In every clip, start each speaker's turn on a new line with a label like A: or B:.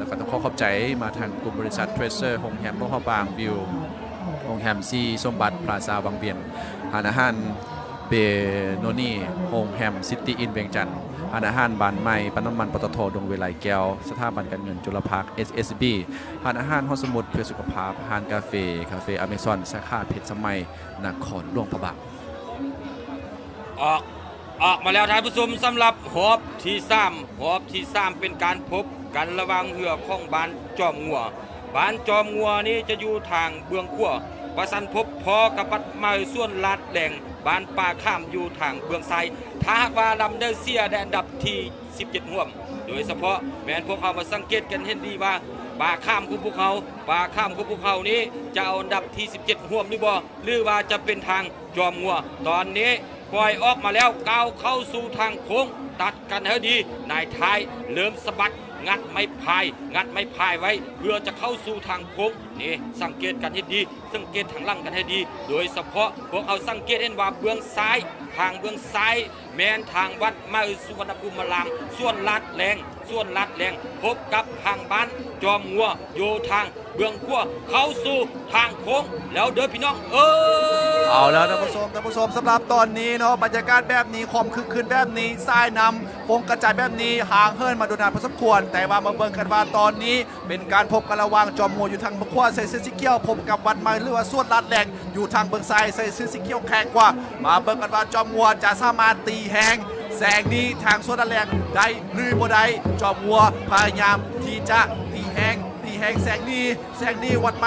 A: ก็ต้องขอบใจมาทางกลุ่มบริษัทเทรเซอร์โฮงแฮมโลหะบางวิวโฮงแฮมซีสมบัติพลาซาบางเวียนอาหารเบโนนี่โฮงแฮมซิตี้อินเวียงจันทร์อาหารบานไม้ปั๊มน้ำมันปตทดงเวไลแก้วสถาบันการเงินจุลภาค SSB อาหารห้องสมุดเพื่อสุขภาพอาหารคาเฟ่อเมซอนสาขาเพชรสมัยนครหลวงพระบาง
B: ออกมาแล้วท่านผู้ชมสำหรับหอบที่3เป็นการพบกันระหว่างเรือของบ้านจอมงัวนี้จะอยู่ทางเบื้องขั้วประสันพบพอกับปัดมาส่วนลาดแดงบ้านป่าข้ามอยู่ทางเบื้องซ้ายถ้าหากว่าลำเดเซียแดนดับที่17ห่วมโดยเฉพาะแม้นพวกเขามาสังเกตกันเห็นดีว่าป่าข้ามของพวกเขานี้จะเอาอันดับที่17ห่วมหรือบ่หรือว่าจะเป็นทางจอมงัวตอนนี้ปล่อยออกมาแล้วก้าวเข้าสู่ทางโค้งตัดกันให้ดีนายท้ายเริ่มสะบัดงัดไม้พายไว้เพื่อจะเข้าสู่ทางโค้งนี่สังเกตกันให้ดีสังเกตทางล่างกันให้ดีโดยเฉพาะพวกเขาสังเกตเห็นว่าเบื้องซ้ายแม้นทางวัดมาสุวรรณภูมิรามส่วนลาดแรงพบกับทางบ้านจอมงัวโยทางเบื้องขั้วเข้าสู่ทางโค้งแล้วเด้อพี่น้อง
A: เอาแล้วท่านผู้ชมสำหรับตอนนี้เนาะบรรยากาศแบบนี้คมคึกคืนแบบนี้ทรายนำวงกระจายแบบนี้ห่างเหินมาโดนนานพอสมควรแต่ว่ามาเบิ่งกันว่าตอนนี้เป็นการพบกันระหว่างจอมงัวอยู่ทางเบื้องขวาใส่เสื้อสีเขียวพบกับวัดไม้หรือว่าส่วนลาดแรงอยู่ทางเบื้องซ้ายใส่เสื้อสีเขียวแข็งกว่ามาเบิ่งกันว่าจอมงัวจะสามารถตีแหงแสงนี้ทางส่วนลาดแรงได้หรือบ่ได้จอมงัวพยายามที่จะตีแหงแสงนี้วัดไ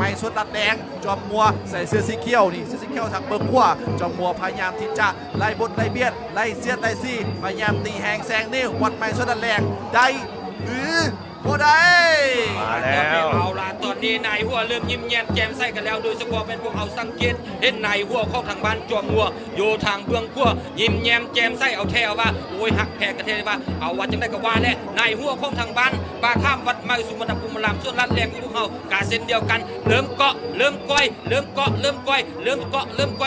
A: ม้สุดลัดแดงจอมมัวใส่เสื้อสีเขียวนี่เสื้อสีเขียวทางเบื้องขวาจอมมัวพยายามที่จะไล่บดไล่เบียดไล่เสียดไล่ซี่พยายามตีแหงแสงนี้วัดไม้สุดลัดแดงได้หรือบ่ได้
B: มาแล้วเอาล่ะตอนนี้นายหัวเริ่มยิ้มแย้มแจ่มใสกันแล้วโดยเฉพาะเป็นพวกเขาสังเกตเห็นนายหัวของทางบ้านจอมงัวอยู่ทางเบื้องขั้วยิ้มแย้มแจ่มใสเอาแท้ว่าโอ้ยหักแพกกันแท้ว่าเอาว่าจังได้ก็ว่าแหละนายหัวของทางบ้านป่าข้ามวัดไม้สุวรรณภูมิรามส่วนลาดแรงของพวกเขากาเส้นเดียวกันเริ่มเกาะเริ่มก้อย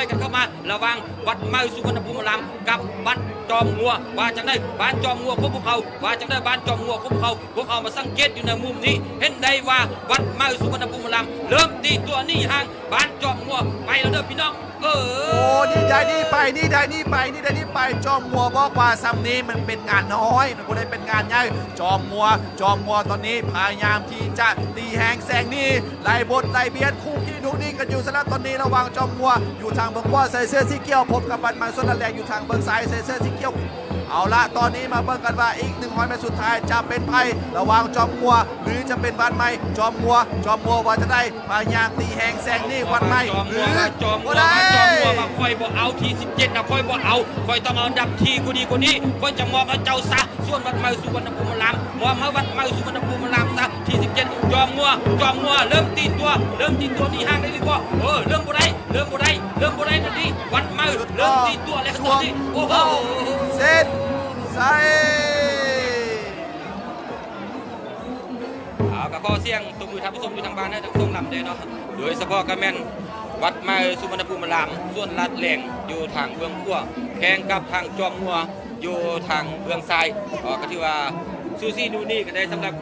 B: กันเข้ามาระหว่างวัดไม้สุวรรณภูมิรามกับบ้านจอมงัวว่าจังได้บ้านจอมงัวของพวกเขาว่าจังได้บ้านจอมงัวของพวกเขามาสังเกตอยู่ในมุมนี้เห็นได้ว่าวัดไม้สุวรรณภูมิรามเริ่มตีตัวนี่ห่างบ้านจอมงัวไปแล้วเด้อพี่น้อง
A: โอ้นี่ได้นี่ไปจอมมัวบอกว่าซ้ำนี้มันเป็นงานน้อยมันก็ได้เป็นงานใหญ่จอมมัวตอนนี้พยายามที่จะตีแหงแสงนี้ไล่บดไล่เบียดคู่ขี้ดูนี่กันอยู่ซะแล้วตอนนี้ระหว่างจอมมัวอยู่ทางเบื้องขวาใส่เสื้อสีเขียวพบกับบัตรมันส่วนแรงอยู่ทางเบื้องซ้ายใส่เสื้อสีเขียวเอาละตอนนี้มาเบิ่งกันว่าอีก100 เมตรสุดท้ายจะเป็นไพ่ระหว่างจอมมัวหรือจะเป็นบ้านไม้จอมมัวว่าจะได้พยายามตีแหงแสงนี่วัดไม้หรือ
B: บ่ได้มาคอยบ่เอาที่17นะคอยบ่เอาคอยต้องเอาอันดับที่กูดีกว่านี้คอยจะมอบให้เจ้าซะส่วนวัดไม้สุวรรณภูมิรามมอบให้วัดไม้สุวรรณภูมิรามซะที่17จอมมัวเริ่มตีตัวนี่ห่างได้หรือบ่เริ่มบ่ได้นั่นดิวัดไม้เริ่มตีตัวแล้วตอนนี้โอ้โห
A: เส้นใส่
B: กับข้อเสียงตบมือท่านผู้ชมอยู่ทางบ้านนะท่านผู้ชมนำเด้เนาะโดยเฉพาะกระแมนวัดไม้สุวรรณภูมิรามส่วนลาดแหลงอยู่ทางเบื้องขั้วแข่งกับทางจอมงัวอยู่ทางเบื้องซ้ายก็ถือว่าซูซี่ดูนี่ก็ได้สำหรับ